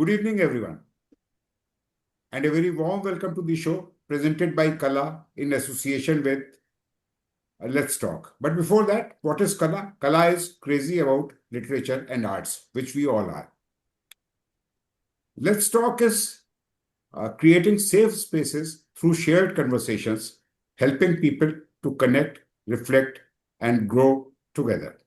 Good evening, everyone, and a very warm welcome to the show presented by Kala in association with Let's Talk. But before that, what is Kala? Kala is crazy about literature and arts, which we all are. Let's Talk is creating safe spaces through shared conversations, helping people to connect, reflect, and grow together.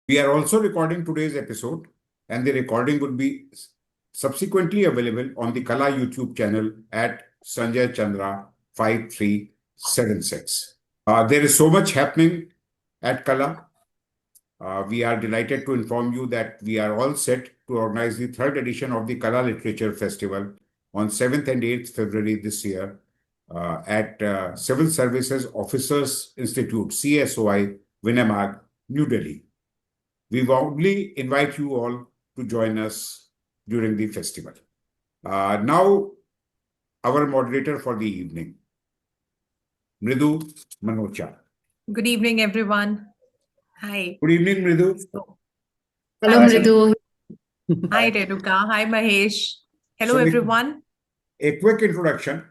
We are also recording today's episode, and the recording would be subsequently available on the Kala YouTube channel at Sanjay Chandra 5376. There is so much happening at Kala. We are delighted to inform you that we are all set to organize the third edition of the Kala Literature Festival on 7th and 8th February this year at Civil Services Officers Institute, CSOI, Vinamag, New Delhi. We warmly invite you all to join us during the festival. Now, our moderator for the evening, Mridu Manocha. Good evening, everyone. Hi. Good evening, Mridu. Hello, Mridu. Hi, Renuka. Hi, Mahesh. Hello, everyone. A quick introduction.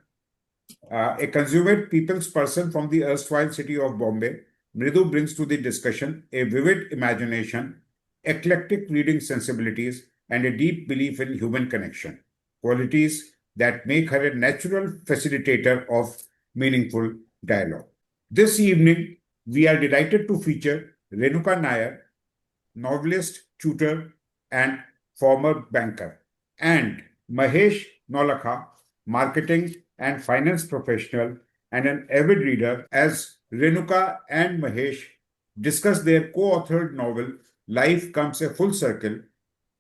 A consummate people's person from the erstwhile city of Bombay, Mridu brings to the discussion a vivid imagination, eclectic reading sensibilities, and a deep belief in human connection, qualities that make her a natural facilitator of meaningful dialogue. This evening, we are delighted to feature Renuka Nair, novelist, tutor, and former banker, and Mahesh Naulakha, marketing and finance professional and an avid reader, as Renuka and Mahesh discuss their co-authored novel, Life Comes a Full Circle,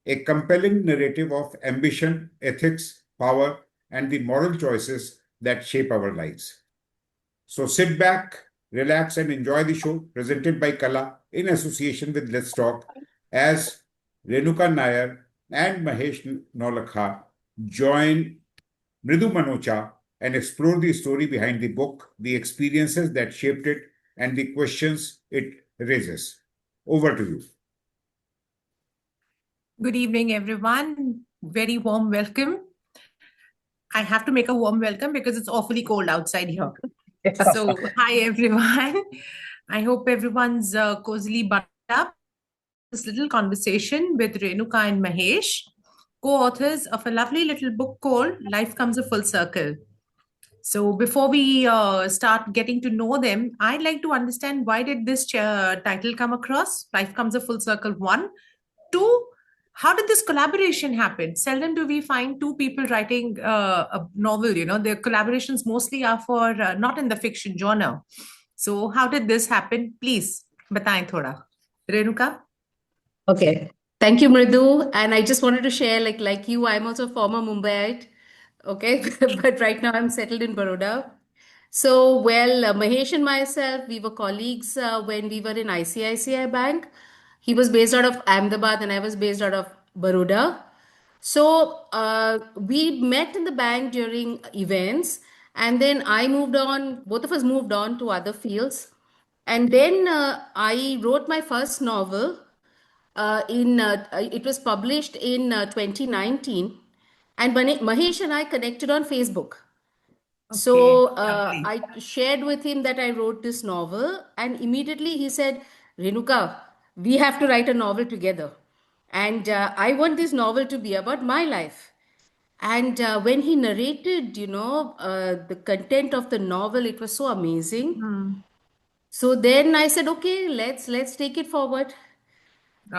a compelling narrative of ambition, ethics, power, and the moral choices that shape our lives. So sit back, relax, and enjoy the show presented by Kala in association with Let's Talk, as Renuka Nair and Mahesh Naulakha join Mridu Manocha and explore the story behind the book, the experiences that shaped it, and the questions it raises. Over to you. Good evening, everyone. Very warm welcome. I have to make a warm welcome because it's awfully cold outside here. So, hi, everyone. I hope everyone's cozily buttoned up. This little conversation with Renuka and Mahesh, co-authors of a lovely little book called Life Comes a Full Circle. So before we start getting to know them, I'd like to understand, why did this title come across? Life Comes a Full Circle, 1. 2, how did this collaboration happen? Seldom do we find two people writing a novel, their collaborations mostly are for not in the fiction genre. So how did this happen? Please, bataएं thoda. Renuka? Okay. Thank you, Mridu. And I just wanted to share, like you, I'm also a former Mumbaiite. Okay. But right now I'm settled in Baroda. So, Mahesh and myself, we were colleagues when we were in ICICI Bank. He was based out of Ahmedabad and I was based out of Baroda. So, we met in the bank during events, and then I moved on, both of us moved on to other fields. And then I wrote my first novel. It was published in 2019, and Mahesh and I connected on Facebook. So lovely. I shared with him that I wrote this novel, and immediately he said, Renuka, we have to write a novel together. And I want this novel to be about my life. And when he narrated, the content of the novel, it was so amazing. So then I said, okay, let's take it forward.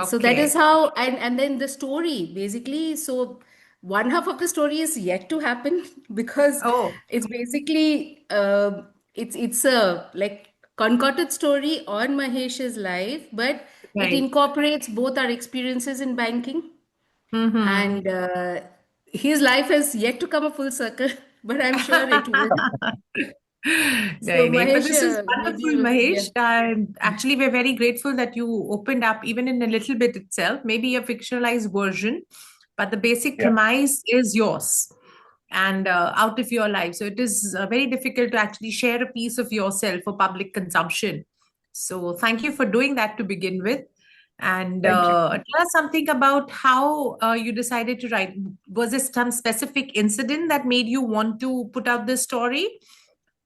So that Okay. is how, and then the story basically. So one half of the story is yet to happen because Oh, it's basically it's a like concocted story on Mahesh's life, but it Right. incorporates both our experiences in banking Mm-hmm. and his life has yet to come a full circle, but I'm sure it will. So Nahi, nahi. But Mahesh, this is maybe wonderful, you, yeah, Mahesh. And actually, we're very grateful that you opened up even in a little bit itself, maybe a fictionalized version, but the basic Yeah. premise is yours and out of your life. So it is very difficult to actually share a piece of yourself for public consumption. So thank you for doing that to begin with. And Thank you. tell us something about how you decided to write. Was there some specific incident that made you want to put out this story?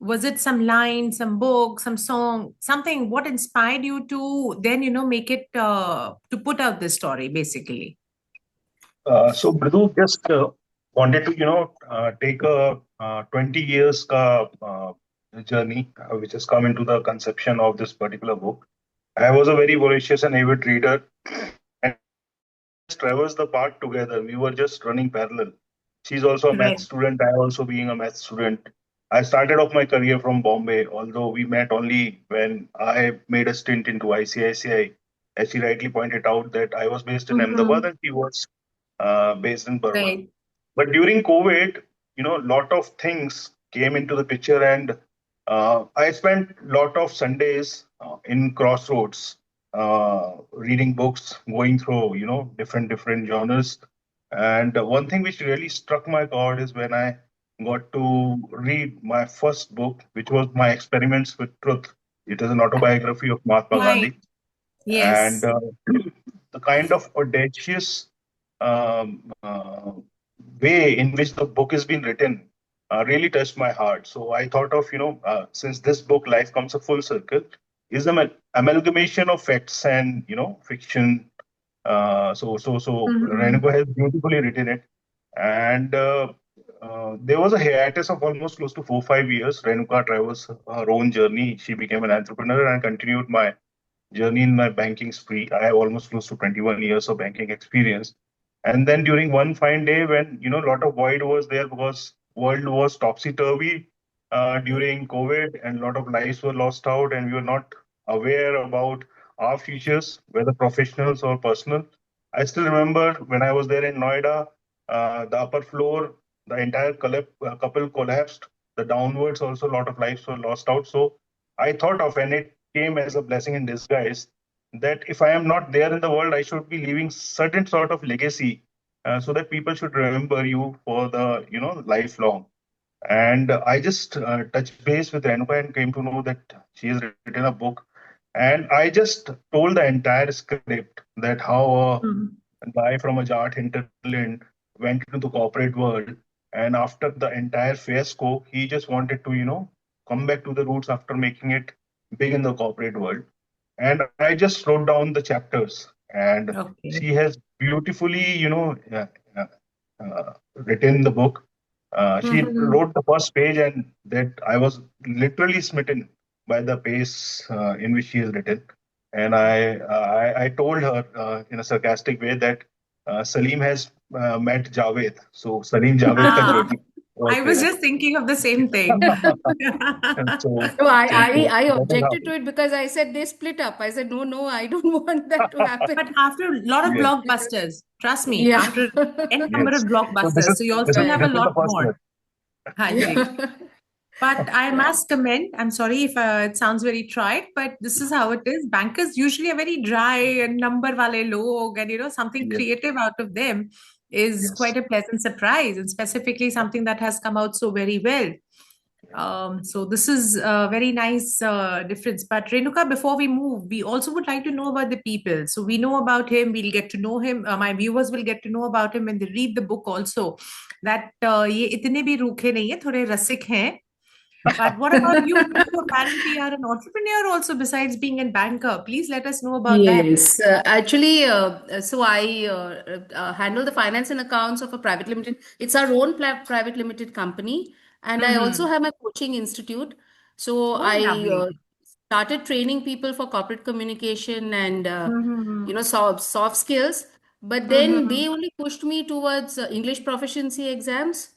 Was it some line, some book, some song, something? What inspired you to then, make it to put out this story, basically? So Mridu just wanted to, take a 20 years journey, which has come into the conception of this particular book. I was a very voracious and avid reader, and traversed the path together. We were just running parallel. She's also a math Right. student, I also being a math student. I started off my career from Bombay, although we met only when I made a stint into ICICI. As she rightly pointed out, that I was based in Ahmedabad Mm-hmm. and she was based in Baroda. Right. But during COVID, lot of things came into the picture, and I spent lot of Sundays in crossroads, reading books, going through different genres. And one thing which really struck my chord is when I got to read my first book, which was My Experiments with Truth. It is an autobiography of Mahatma Right. Gandhi, and Yes. the kind of audacious um, uh, way in which the book has been written really touched my heart. So I thought of, since this book, Life Comes a Full Circle, is an amalgamation of facts and, fiction. So Mm-hmm. Renuka has beautifully written it. And there was a hiatus of almost close to 4 5 years. Renuka traversed her own journey. She became an entrepreneur and continued my journey in my banking spree. I have almost close to 21 years of banking experience. And then during one fine day when, a lot of void was there because world was topsy-turvy during COVID and a lot of lives were lost out and we were not aware about our futures, whether professionals or personal. I still remember when I was there in Noida, the upper floor, the entire couple collapsed. The downwards also a lot of lives were lost out. So I thought of, and it came as a blessing in disguise, that if I am not there in the world, I should be leaving certain sort of legacy, so that people should remember you for the lifelong. And I just touched base with Renuka and came to know that she has written a book. And I just told the entire script that how Mm-hmm. a guy from a Jat hinterland went into the corporate world. And after the entire fiasco, he just wanted to, come back to the roots after making it big in the corporate world. And I just wrote down the chapters. And Okay. she has beautifully, uh, written the book. She Mm-hmm. wrote the first page, and that I was literally smitten by the pace in which she has written. And I told her in a sarcastic way that Salim has met Javed, so Salim Javed ka Ah, jodi was I was there. just thinking of the same thing. And no, so I that is how. objected to it because I said they split up. I said, no, no, I don't want that to But happen. after a lot of Yes, blockbusters, trust me, Yeah. after n number of yes. So this blockbusters, is so you'll this is still have Right. a this is the lot first one. more. Haji. Yeah. But I Yeah. must commend, I'm sorry if it sounds very trite, but this is how it is. Bankers usually are very dry and number wale log, and something Yes, creative out of them is yes. quite a pleasant surprise, and specifically something that has come out so very well. So this is a very nice difference. But Renuka, before we move, we also would like to know about the people. So we know about him. We'll get to know him. My viewers will get to know about him when they read the book also. That ये इतने भी रूखे नहीं है, थोड़े रसिक हैं. But what about you? You apparently are an entrepreneur also, besides being a banker. Please let us know about that. Yes, actually, so I handle the finance and accounts of a private limited. It's our own private limited company, and I also Mm-hmm. have my coaching institute. So Oh, I lovely. started training people for corporate communication and Mm-hmm. soft skills. But then Mm-hmm. they only pushed me towards English proficiency exams.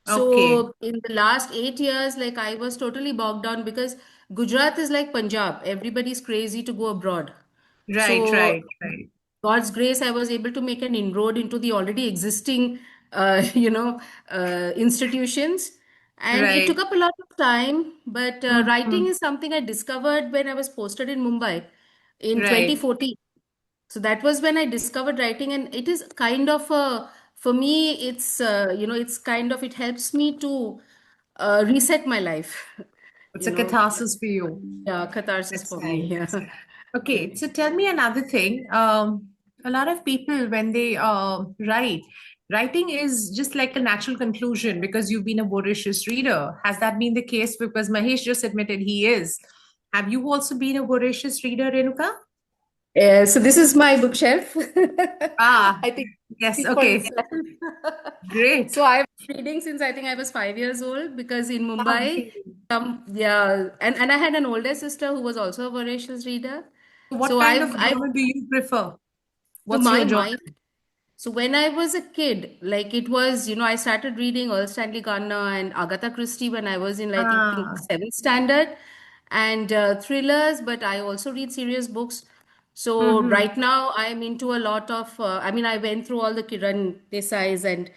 Okay. So in the last 8 years, like I was totally bogged down because Gujarat is like Punjab. Everybody's crazy to go abroad. Right, So right, right, God's grace, I was able to make an inroad into the already existing, institutions. And it right. took up a lot of time, but writing Mhm. is something I discovered when I was posted in Mumbai in Right. 2014. So that was when I discovered writing, and it is kind of for me, it's kind of, it helps me to reset my life, It's you a know, catharsis for you. yeah, catharsis That's for me. nice. Yeah. Okay, so tell me another thing. A lot of people, when they write, writing is just like a natural conclusion because you've been a voracious reader. Has that been the case? Because Mahesh just admitted he is. Have you also been a voracious reader, Renuka? So this is my bookshelf. Ah, I think yes. speak for Okay, itself. great. So I've been reading since I think I was 5 years old, because in Mumbai, Lovely. yeah, and I had an older sister who was also a voracious reader. What So kind of I've genre do you prefer? so What's your my genre? my So when I was a kid, like it was, I started reading Earl Stanley Gardner and Agatha Christie when I was in, I think Ah, seventh standard, and thrillers. But I also read serious books. So mm-hmm. right now I'm into a lot of. I mean, I went through all the Kiran Desai's and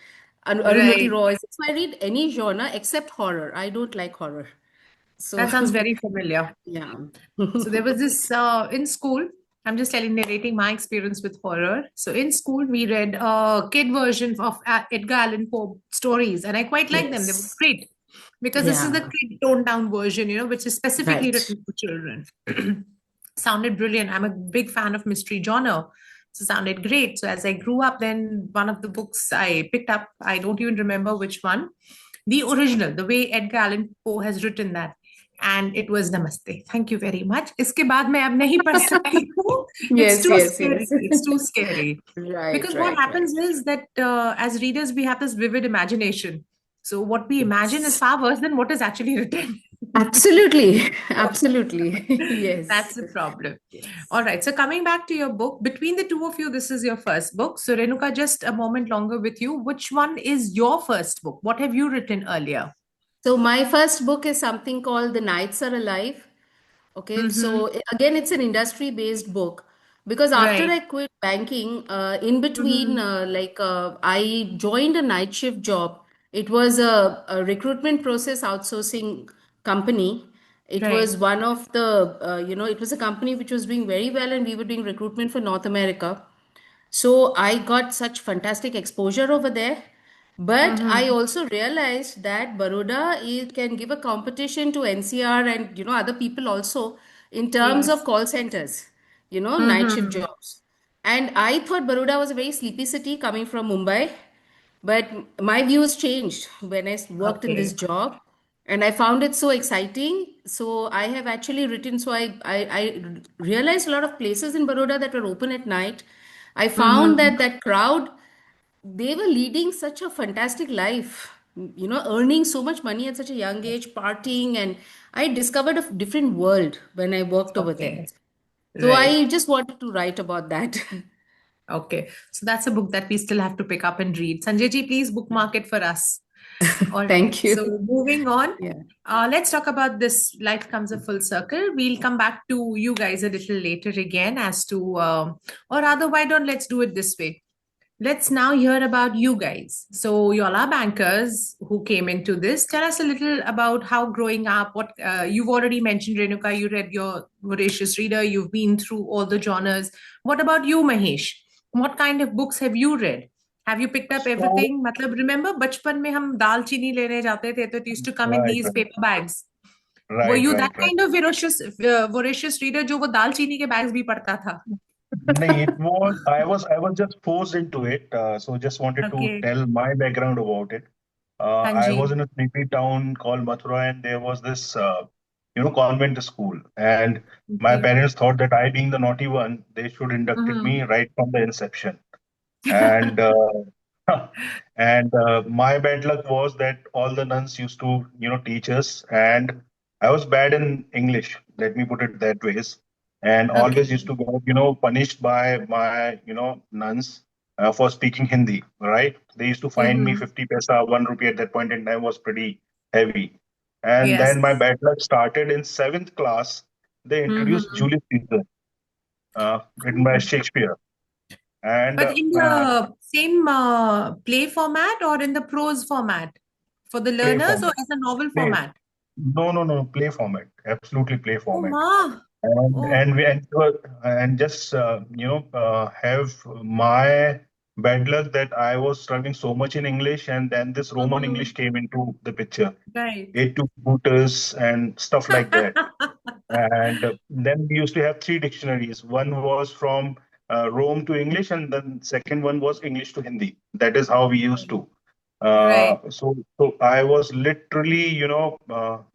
Arundhati Right. Roy's. So I read any genre except horror. I don't like horror. So That sounds very familiar. yeah. So there was this in school. I'm just narrating my experience with horror. So in school, we read a kid version of Edgar Allan Poe stories, and I quite liked them. They were Yes. great because this is the Yeah. kid toned down version, which is specifically Right. written for children. Sounded brilliant. I'm a big fan of mystery genre. So sounded great. So as I grew up, then one of the books I picked up, I don't even remember which one, the original, the way Edgar Allan Poe has written that. And it was Namaste. Thank you very much. इसके बाद मैं अब नहीं पढ़ सकती हूँ. It's Yes. too Yes. scary. Yes. It's too scary. Right. Because what Right. happens Right. is that as readers, we have this vivid imagination. So what we imagine is Yes. far worse than what is actually written. Absolutely. Absolutely. That's Yes. the problem. Yes. All right. So coming back to your book, between the two of you, this is your first book. So Renuka, just a moment longer with you. Which one is your first book? What have you written earlier? So my first book is something called The Nights Are Alive. Okay, Mm-hmm. so again, it's an industry-based book, because after Right. I quit banking, in between, Mm-hmm. I joined a night shift job. It was a recruitment process outsourcing company. It Right. was one of the, it was a company which was doing very well, and we were doing recruitment for North America. So I got such fantastic exposure over there. But I Mm-hmm. also realized that Baroda can give a competition to NCR and other people also, in terms of Yes. call centers, night shift Mm-hmm. jobs. And I thought Baroda was a very sleepy city coming from Mumbai. But my views changed when I worked in this Okay. job, and I found it so exciting. So I have actually written, so I realized a lot of places in Baroda that were open at night. I found Mm-hmm. that that crowd, they were leading such a fantastic life, earning so much money at such a young age, partying, and I discovered a different world when I worked over there. Okay. So Right. I just wanted to write about that. Okay. So that's a book that we still have to pick up and read. Sanjay ji, please bookmark it for us. All right. Thank So you. moving on, Yeah. let's talk about this. Life comes a full circle. We'll come back to you guys a little later again as to, or rather, why don't let's do it this way? Let's now hear about you guys. So, you all are bankers who came into this. Tell us a little about how growing up, what you've already mentioned, Renuka, you read your voracious reader, you've been through all the genres. What about you, Mahesh? What kind of books have you read? Have you picked up So, everything? मतलब remember बचपन में हम दाल चीनी लेने जाते थे तो it used to come in right, these right, paper bags. Were right, you that right, right. kind of voracious reader जो वो दाल चीनी के bags भी पढ़ता था? No, I was just forced into it. So just wanted to Okay. tell my background about it. I Hanji. was in a sleepy town called Mathura, and there was this, convent school. And my Okay. parents thought that I, being the naughty one, they should inducted me Mm-hmm. right from the inception. And my bad luck was that all the nuns used to, teach us, and I was bad in English. Let me put it that ways, and always used Okay. to get, punished by my, nuns for speaking Hindi. Right? They used to fine me Mm-hmm. 50 paisa, 1 rupee at that point in time was pretty heavy. And Yes. then my bad luck started in seventh class. They introduced Mm-hmm. Julius Caesar written by Shakespeare. And But in the same play format or in the prose format? For the play learners or format. as a novel Play. format? No, play format. Absolutely play Oh, format. ma. And Oh. and we and just have my bad luck that I was struggling so much in English, and then this Roman Mm-hmm. English came into the picture. Right. Et tu Brutus and stuff like that. And then we used to have three dictionaries. One was from Rome to English, and then second one was English to Hindi. That is how we used to. Right. So I was literally,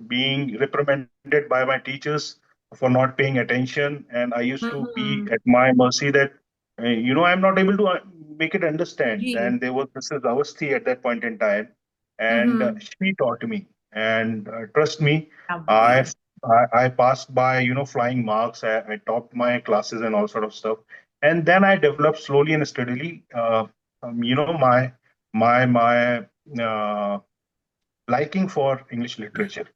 being reprimanded by my teachers for not paying attention, and I used to be Mm-hmm. at my mercy that, I'm not able to make it understand. Gee. And there was Mrs. Avasthi at that point in time, and Mm-hmm. she taught me. And trust me, I Lovely. I passed by, flying marks. I topped my classes and all sort of stuff. And then I developed slowly and steadily, my uh, liking for English literature.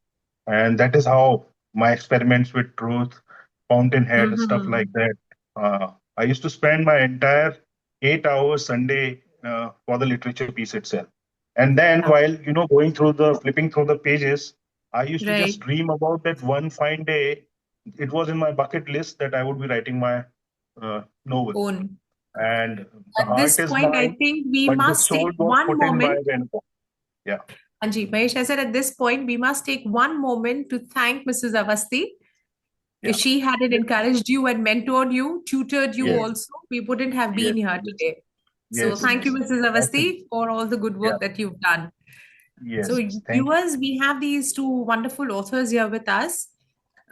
And that is how my experiments with truth, Fountainhead, stuff Mm-hmm. like that. I used to spend my entire 8 hours Sunday for the literature piece itself. And then while, flipping through the pages, I used to Right. just dream about that one fine day. It was in my bucket list that I would be writing my novel. Own. And the At heart this is point, I mine, think we but the must soul take was one put in by moment. Renuka. Yeah. Anji, Mahesh, I said at this point, we must take one moment to thank Mrs. Avasti. If Yeah. she hadn't encouraged you and mentored you, tutored you Yes. also, we wouldn't have Yes. been here Yes. today. So Yes. thank you, Yes. Mrs. Actually, Avasti, for all the good yeah. work that you've done. So, Yes. Thank you. viewers, we have these two wonderful authors here with us.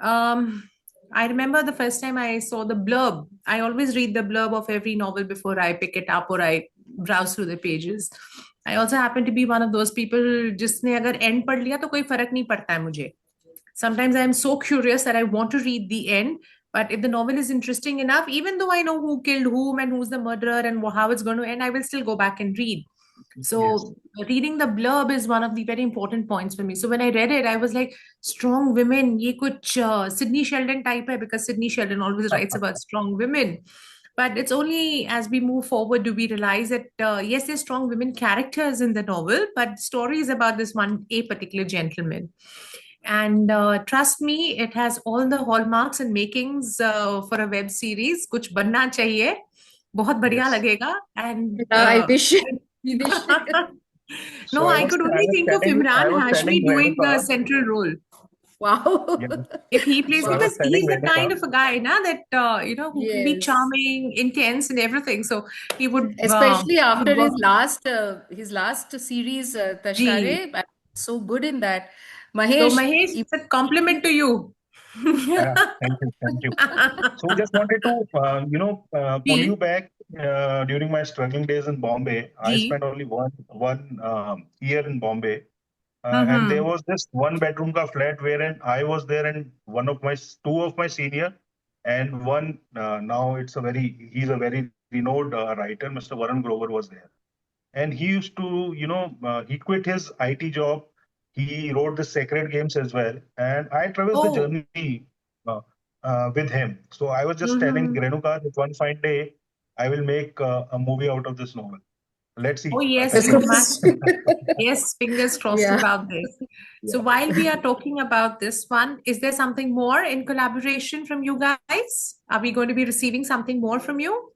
Um, I remember the first time I saw the blurb. I always read the blurb of every novel before I pick it up or I browse through the pages. I also happen to be one of those people जिसने अगर end पढ़ लिया तो कोई फर्क नहीं पड़ता है मुझे. Sometimes I am so curious that I want to read the end. But if the novel is interesting enough, even though I know who killed whom and who's the murderer and how it's going to end, I will still go back and read. Yes. So reading the blurb is one of the very important points for me. So when I read it, I was like, strong women, ye kuch Sydney Sheldon type hai because Sydney Sheldon always writes about strong women. But it's only as we move forward do we realize that yes, there's strong women characters in the novel, but the story is about this one a particular gentleman. And trust me, it has all the hallmarks and makings for a web series. कुछ बनना चाहिए, बहुत बढ़िया Yes. लगेगा. And I wish. We wish. no, So I I was could I only was think of telling I Imran was Hashmi telling doing the Renuka. central role. Wow. Yeah. If he plays, So I Wow. was because telling he's the kind Renuka. of a guy now that who can be Yes. charming, intense, and everything. So he Especially would after work. his last series, Gee. Tashkare, so good in that. So Mahesh, Mahesh, if, it's a compliment to you. Thank you. So just wanted to pull you Gee, back during my struggling days in Bombay. I gee. spent only one year in Bombay. And there Mm-hmm. was this one bedroom ka flat wherein I was there, and two of my senior, and one now he's a very renowned writer, Mr. Varun Grover was there, and he used to he quit his IT job. He wrote the Sacred Games as well, and I traversed the Oh. journey uh, with him. So I was just telling Mm-hmm. Renuka that one fine day I will make a movie out of this novel. Let's Oh, see. yes, of you Touchwood. must. course. Yes, fingers crossed Yeah. about this. So Yeah. while we are talking about this one, is there something more in collaboration from you guys? Are we going to be receiving something more from you?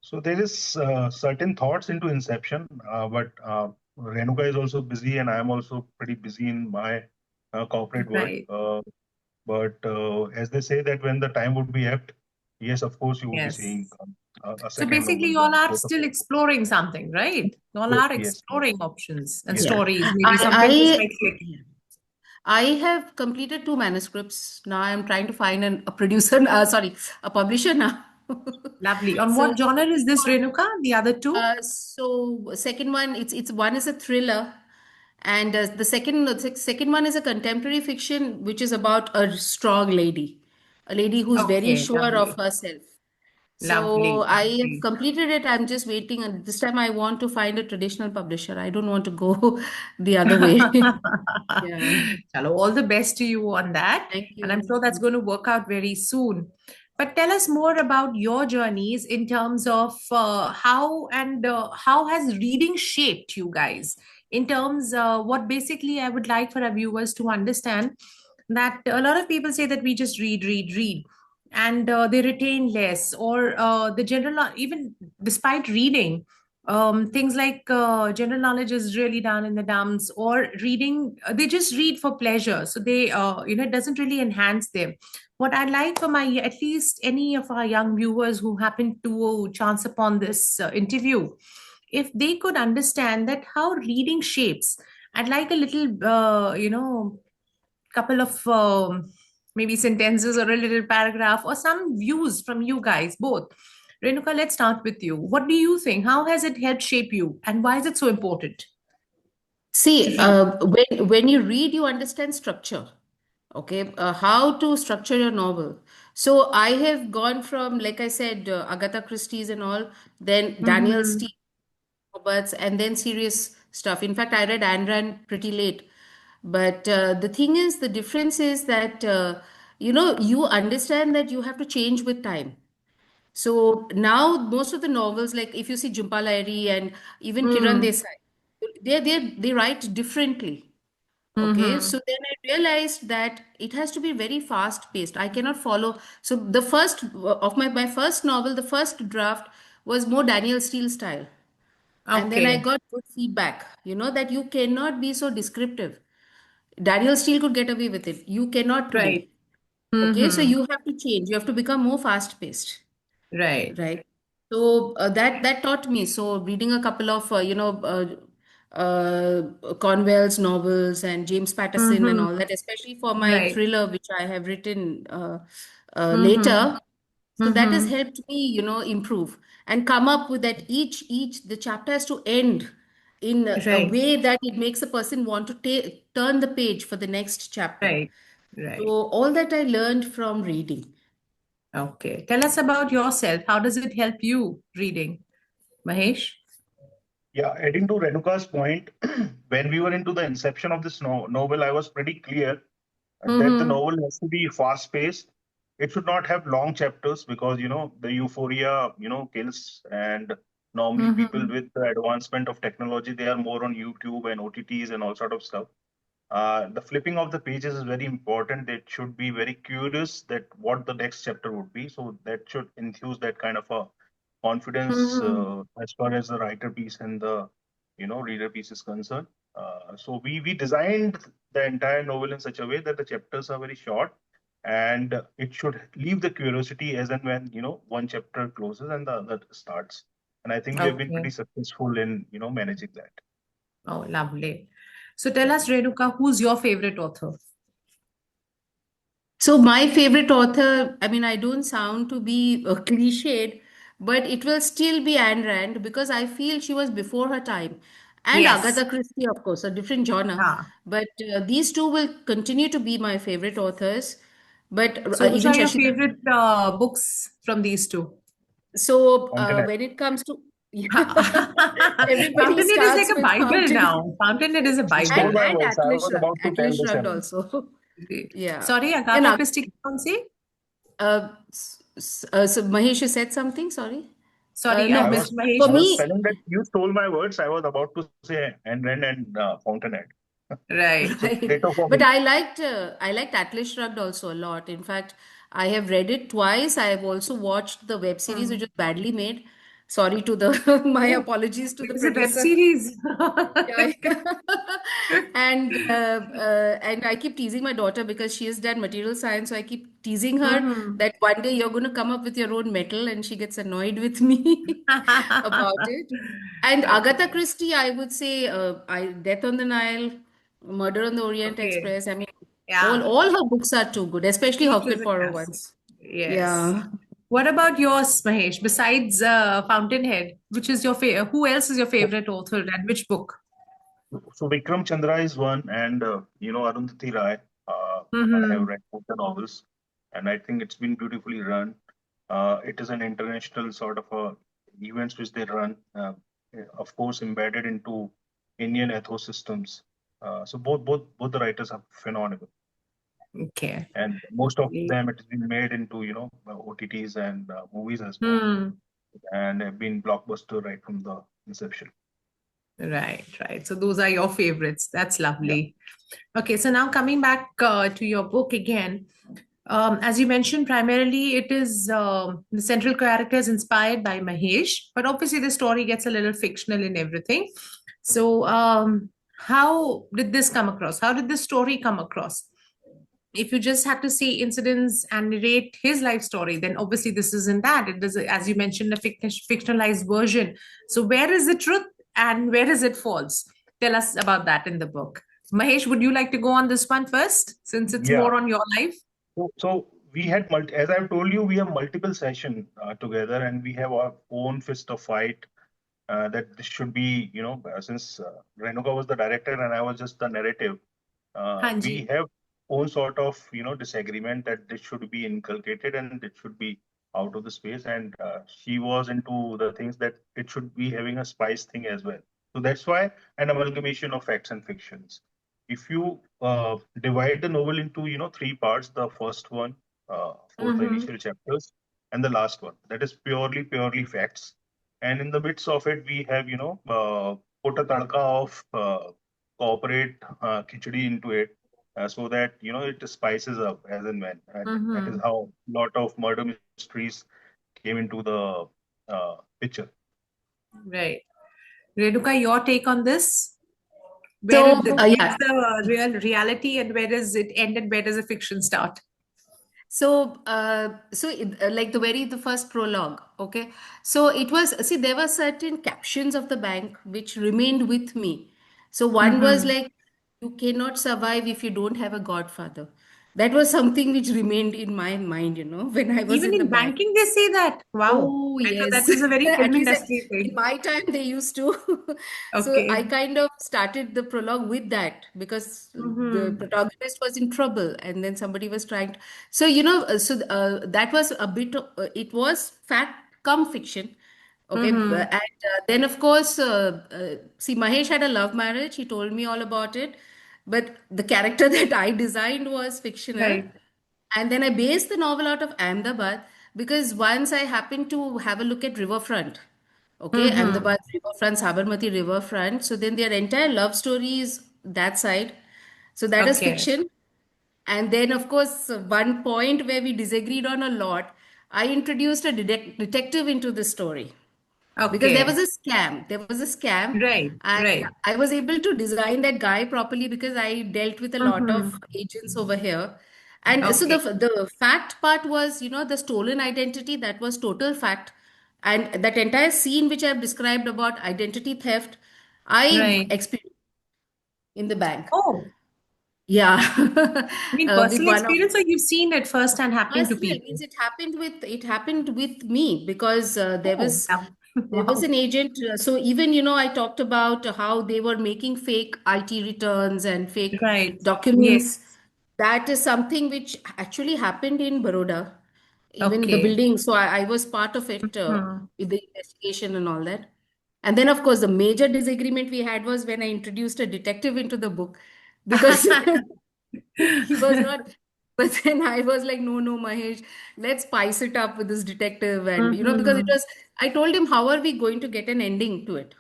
So there is certain thoughts into Inception, but Renuka is also busy, and I am also pretty busy in my corporate world. Right. But as they say that when the time would be apt, yes, of course, you would be seeing Yes. a So second basically, novel you all by are both of still us. exploring something, right? You all Yes, are yes, yes, exploring options and yes, Yeah. stories. Maybe something just I might click. I have completed two manuscripts. Now I'm trying to find a producer, sorry, a publisher now. Lovely. On So what genre is this, Renuka? The other two? so second one, it's one is a thriller, and the second one is a contemporary fiction, which is about a strong lady, a lady who's very Okay, sure of lovely. herself. So Lovely. I have Lovely. completed it. I'm just waiting. And this time I want to find a traditional publisher. I don't want to go the other way. Yeah. Chalo, all the best to you on that. Thank And I'm you. sure that's going to work out very soon. But tell us more about your journeys in terms of how has reading shaped you guys? In terms what basically I would like for our viewers to understand that a lot of people say that we just read, read, read, and they retain less, or the even despite reading, things like general knowledge is really down in the dumps, or reading, they just read for pleasure. So they, it doesn't really enhance them. What I'd like for my, at least any of our young viewers who happen to chance upon this interview, if they could understand that how reading shapes, I'd like a little, couple of maybe sentences or a little paragraph or some views from you guys both. Renuka, let's start with you. What do you think? How has it helped shape you, and why is it so important to See, read? when you read, you understand structure. Okay, how to structure your novel. So I have gone from, like I said, Agatha Christie's and all, then Daniel Mm-hmm. Steele, Roberts, and then serious stuff. In fact, I read Ayn Rand pretty late. But the thing is, the difference is that, you understand that you have to change with time. So now most of the novels, like if you see Jhumpa Lahiri and even Kiran Mm-hmm. Desai, they write differently. Okay, Mm-hmm. so then I realized that it has to be very fast paced. I cannot follow. So the first of my first novel, the first draft was more Daniel Steele style. And then I Okay. got good feedback, that you cannot be so descriptive. Daniel Steele could get away with it. You cannot Right. today. Okay, so Mm-hmm. you have to change. You have to become more fast paced. Right. Right. So that taught me. So reading a couple of Cornwell's novels and James Patterson and Mm-hmm. all that, especially for my Right. thriller, which I have written Mm-hmm. later. So that has Mm-hmm. helped me, improve and come up with that each the chapter has to end in a Right. way that it makes a person want to turn the page for the next chapter. Right. So Right. all that I learned from reading. Okay. Tell us about yourself. How does it help you reading, Mahesh? Yeah, adding to Renuka's point, when we were into the inception of this novel, I was pretty clear that the Mm-hmm. novel has to be fast paced. It should not have long chapters because, the euphoria, kills. And normally people Mm-hmm. with the advancement of technology, they are more on YouTube and OTTs and all sort of stuff. The flipping of the pages is very important. It should be very curious that what the next chapter would be. So that should infuse that kind of a confidence Mm-hmm. as far as the writer piece and the reader piece is concerned. So we designed the entire novel in such a way that the chapters are very short, and it should leave the curiosity as and when one chapter closes and the other starts. And I think we have been Okay. pretty successful in managing that. Oh, lovely. So tell us, Renuka, who's your favorite author? So my favorite author, I mean, I don't sound to be cliched, but it will still be Ayn Rand because I feel she was before her time. And Yes. Agatha Christie, of course, a different genre. Ah. But these two will continue to be my favorite authors. But So which even are your Shashi. favorite books from these two? So Fountainhead. when it comes to everybody Fountainhead is like starts a with Bible Fountain now. Fountainhead is a She stole Bible. my and words. I Atlas was Shrugged, about to tell Atlas the Shrugged same. also. Great. Yeah. Sorry, And Agatha Christie Kelsey? so Mahesh, you said something? Sorry. Sorry, No, I Mr. was for Mahesh I was was me, telling that you stole my words. I was about to say and Ren and Fountainhead. right. So right. ditto for But me. I liked Atlas Shrugged also a lot. In fact, I have read it twice. I have also watched the web series, which Hmm. was badly made. Sorry to the my Oh, apologies to it the is a web producer. series. Yeah. And I keep teasing my daughter because she has done material science, so I keep teasing her Hmm. that one day you're going to come up with your own metal, and she gets annoyed with me about it. And Agatha Okay. Christie, I would say, Death on the Nile, Murder on the Orient Okay. Express. I mean, all Yeah. all her books are too good, especially Each is Hercule a Poirot classic. ones. Yes. Yeah. What about yours, Mahesh? Besides Fountainhead, which is your favorite? Who else is your So, favorite author and which book? so Vikram Chandra is one, and Arundhati Rai. I have Mm-hmm. read both the novels, and I think it's been beautifully run. It is an international sort of events which they run, of course, embedded into Indian ecosystems. So both the writers are phenomenal, Okay. and most of Great. them it has been made into OTTs and movies as well, and have been blockbuster right from the inception. Right, right. So those are your favorites. That's Yeah. lovely. Okay, so now coming back to your book again. As you mentioned, primarily it is the central character is inspired by Mahesh, but obviously the story gets a little fictional in everything. So, how did this come across? How did this story come across? If you just had to see incidents and narrate his life story, then obviously this isn't that. It is, as you mentioned, a fictionalized version. So, where is the truth and where is it false? Tell us about that in the book. Mahesh, would you like to go on this one first, since it's Yeah. more on your life? So we had as I've told you, we have multiple sessions together, and we have our own fist of fight. That this should be, since Renuka was the director and I was just the narrative, we Hanji. have own sort of, disagreement that this should be inculcated and it should be out of the space. And she was into the things that it should be having a spice thing as well. So that's why an amalgamation of facts and fictions. If you divide the novel into, three parts, the first one for the initial chapters, and the last one that is purely facts, and in the midst of it we have put a tadka of corporate khichdi into it, so that it spices up as and when, and that is how a lot of murder mysteries came into the picture. Right. Renuka, your take on this? So, Where's yeah. the real reality and where does it end and where does the fiction start? So, like the first prologue, okay. So it was, see, there were certain captions of the bank which remained with me. So one was like, you cannot survive if you don't have a godfather. That was something which remained in my mind, when I was Even in the in bank. banking, they say that. Wow. Oh, I thought that yes. was a very At film least industry in thing. my time, they used to. So I Okay. kind of started the prologue with that because the protagonist was in trouble and then somebody was trying to. So, that was a bit of, it was fact come fiction. Okay. And then, of course, see, Mahesh had a love marriage. He told me all about it. But the character that I designed was fictional. Right. And then I based the novel out of Ahmedabad because once I happened to have a look at riverfront, okay, Ahmedabad riverfront, Sabarmati riverfront. So then their entire love story is that side. So that is Okay. fiction. And then, of course, one point where we disagreed on a lot, I introduced a detective into the story because there was Okay. a scam. There was a scam, Right. and Right. I was able to design that guy properly because I dealt with a lot of agents over here. And so Okay. the fact part was, the stolen identity, that was total fact. And that entire scene which I've described about identity theft, I Right. experienced in the bank. Oh, Yeah. I mean, With personal one of experience or you've seen it firsthand happening to personal people? means it happened with me because there Oh, was yeah. there was Wow. an agent. So even I talked about how they were making fake IT returns and fake Right. documents. Yes. That is something which actually happened in Baroda, even the Okay. building. So I was part of it Hmm. with the investigation and all that. And then, of course, the major disagreement we had was when I introduced a detective into the book because he was not. But then I was like, no, no, Mahesh, let's spice it up with this detective. And, because it was, I told him, how are we going to get an ending to it?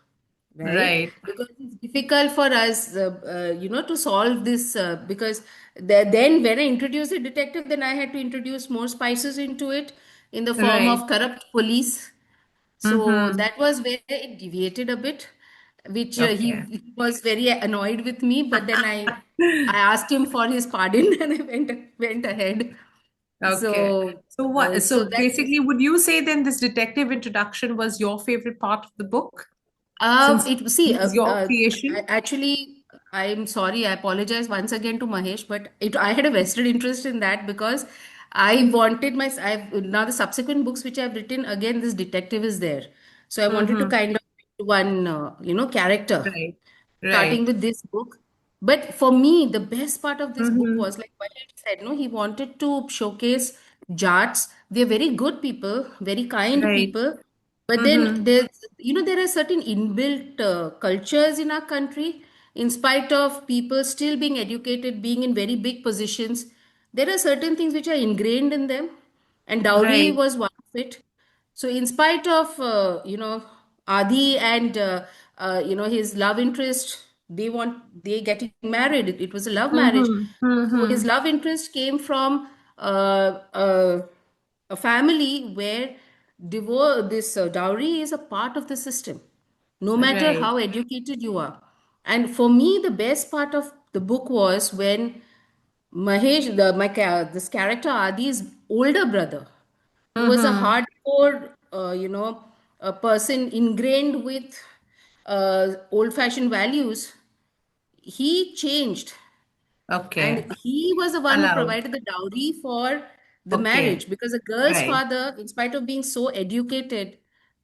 Right? Right. Because it's difficult for us, to solve this. Because then when I introduced a detective, then I had to introduce more spices into it in the form Right. of corrupt police. So Mm-hmm. that was where it deviated a bit, which Okay. he was very annoyed with me. But then I asked him for his pardon and I went ahead. Okay. So So what? so So that basically, would you say then this detective introduction was your favorite part of the book, since it see it was your creation? actually I'm sorry, I apologize once again to Mahesh, but I had a vested interest in that because I wanted I've now the subsequent books which I've written again this detective is there, so I wanted to Mm-hmm. kind of pick one character Right. starting Right. with this book. But for me, the best part of this book Mm-hmm. was like what he said, no, he wanted to showcase Jats. They're very good people, very kind Right. people. But then Mm-hmm. there are certain inbuilt cultures in our country. In spite of people still being educated, being in very big positions, there are certain things which are ingrained in them, and dowry Right. was one of it. So, in spite of Adi and his love interest, they getting married. It was a love marriage. Mm-hmm. So his Mm-hmm. love interest came from uh, uh, a family where this dowry is a part of the system, no matter Right. how educated you are. And for me, the best part of the book was when this character Adi's older brother, who was a Mm-hmm. hardcore, a person ingrained with old-fashioned values, he changed, Okay. and he was the one who Allowed. provided the dowry for the Okay. marriage, because the girl's Right. father, in spite of being so educated,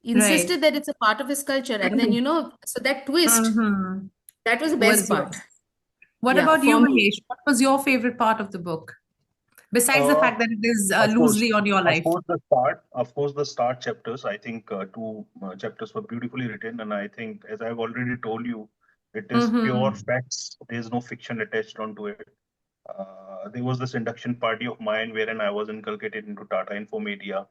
Right. insisted that it's a part of his culture. And then, so that twist, Mm-hmm. that was the best Was part. yours. What Yeah, about you, for me. Mahesh? What was your favorite part of the book? Besides the Uh, fact that it is of course, loosely on your of life. course, the start chapters. I think two chapters were beautifully written, and I think, as I've already told you, it is pure Mm-hmm. facts. There is no fiction attached onto it. There was this induction party of mine wherein I was inculcated into Tata Infomedia,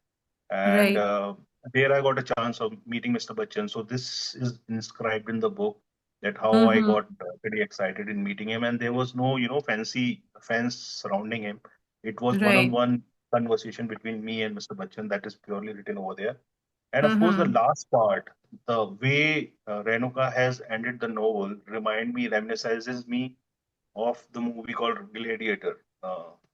and Right. there I got a chance of meeting Mr. Bachchan. So this is inscribed in the book, that how I Mm-hmm. got pretty excited in meeting him, and there was no fancy fans surrounding him. It was Right. one-on-one conversation between me and Mr. Bachchan that is purely written over there. And of course, the Mm-hmm. last part, the way Renuka has ended the novel, reminisces me of the movie called Gladiator.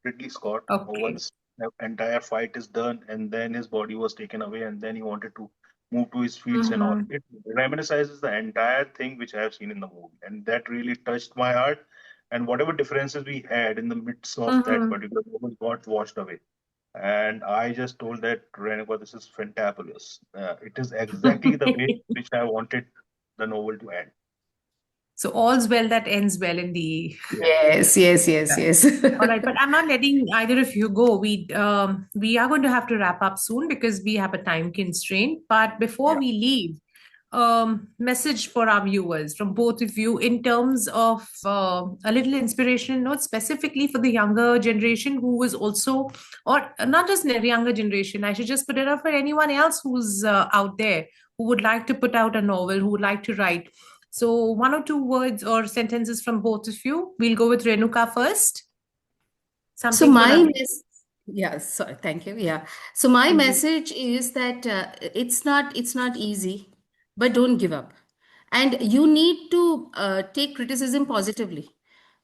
Ridley Scott, Okay. once the entire fight is done, and then his body was taken away, and then he wanted to move to his fields and all. Mm-hmm. It reminisces the entire thing which I have seen in the movie, and that really touched my heart. And whatever differences we had in the midst of that Mm-hmm. particular movie got washed away. And I just told that Renuka, this is fantabulous. It is exactly the way which I wanted the novel to end. So all's well that ends well in the Yes, yes, yes, right. yes. All right, but I'm not letting either of you go. We are going to have to wrap up soon because we have a time constraint. But before Yeah. we leave, message for our viewers from both of you in terms of a little inspirational note, specifically for the younger generation who was also, or not just the younger generation. I should just put it up for anyone else who's out there who would like to put out a novel, who would like to write. So, one or two words or sentences from both of you. We'll go with Renuka first. So Something for my Ravi. mess yeah, sorry, thank you. Yeah. So my Anji. message is that it's not easy, but don't give up. And you need to take criticism positively.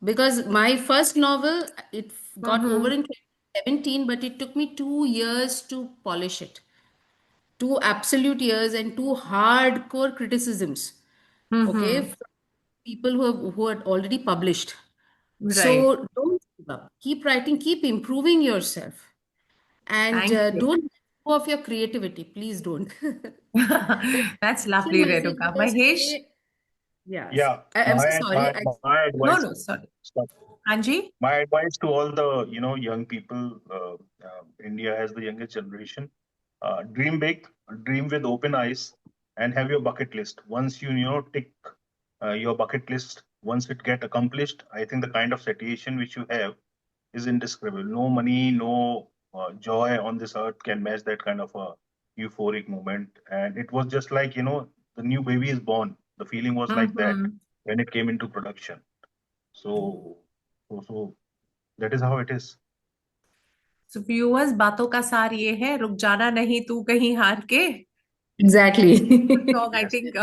Because my first novel, it got over Mm-hmm. in 2017, but it took me 2 years to polish it. 2 absolute years and two hardcore criticisms. Okay, Mm-hmm. from people who had already published. Right. So don't give up. Keep writing, keep improving yourself, and Thank you. don't let go of your creativity. Please don't. The That's special lovely, message Renuka. was Mahesh? today. Yes, Yeah, I'm so sorry. my No, advice. no, sorry. Anji? My advice to all the young people, India has the youngest generation. Dream big, dream with open eyes, and have your bucket list. Once you tick your bucket list, once it get accomplished, I think the kind of satisfaction which you have is indescribable. No money, no joy on this earth can match that kind of a euphoric moment. And it was just like the new baby is born. The feeling was like that Mm-hmm. when it came into production. So, so that is how it is. So viewers, बातों का सार ये है रुक जाना नहीं तू कहीं हार के good exactly. song. I Yes. think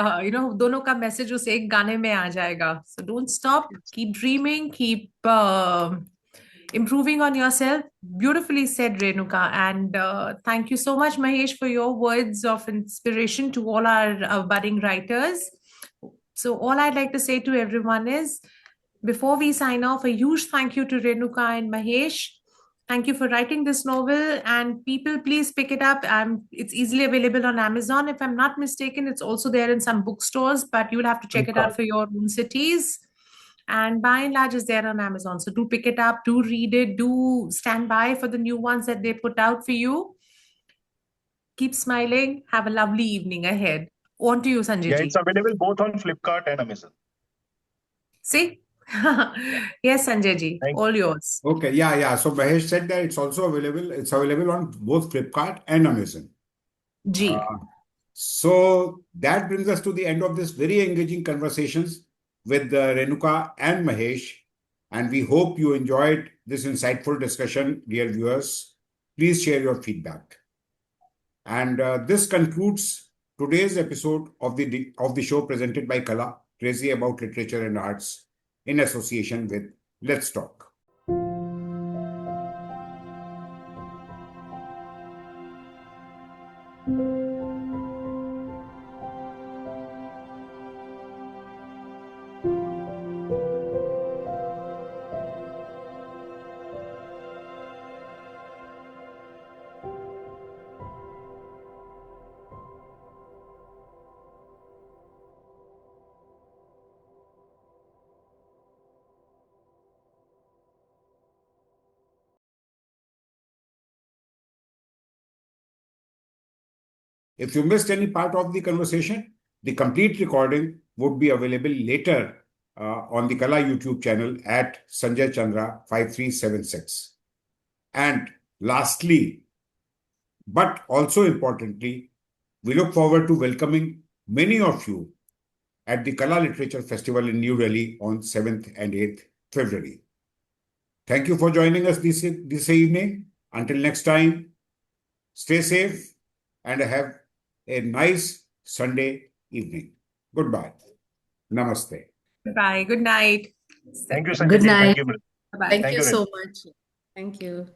दोनों का मैसेज उस एक गाने में आ जाएगा. So don't stop, keep dreaming, keep improving on yourself. Beautifully said, Renuka. And thank you so much, Mahesh, for your words of inspiration to all our budding writers. So all I'd like to say to everyone is, before we sign off, a huge thank you to Renuka and Mahesh. Thank you for writing this novel, and people, please pick it up. It's easily available on Amazon. If I'm not mistaken, it's also there in some bookstores, but you'll have to check it out Flipkart. for your own cities. And by and large, is there on Amazon. So do pick it up, do read it, do stand by for the new ones that they put out for you. Keep smiling. Have a lovely evening ahead. On to you, Sanjay Yeah, ji. it's available both on Flipkart and Amazon. See? Yes, Sanjay ji, Thank all yours. Okay, yeah. So Mahesh said that it's also available. It's available on both Flipkart and Amazon. Ji. So that brings us to the end of this very engaging conversations with Renuka and Mahesh. And we hope you enjoyed this insightful discussion, dear viewers. Please share your feedback. And this concludes today's episode of the show presented by Kala, Crazy About Literature and Arts, in association with Let's Talk. If you missed any part of the conversation, the complete recording would be available later on the Kala YouTube channel at Sanjay Chandra 5376. And lastly, but also importantly, we look forward to welcoming many of you at the Kala Literature Festival in New Delhi on 7th and 8th February. Thank you for joining us this evening. Until next time, stay safe and have a nice Sunday evening. Goodbye. Namaste. Bye. Good night. you, Good Sanjay ji. night. Thank you. Bye. Thank Thank you you, so much. Thank you.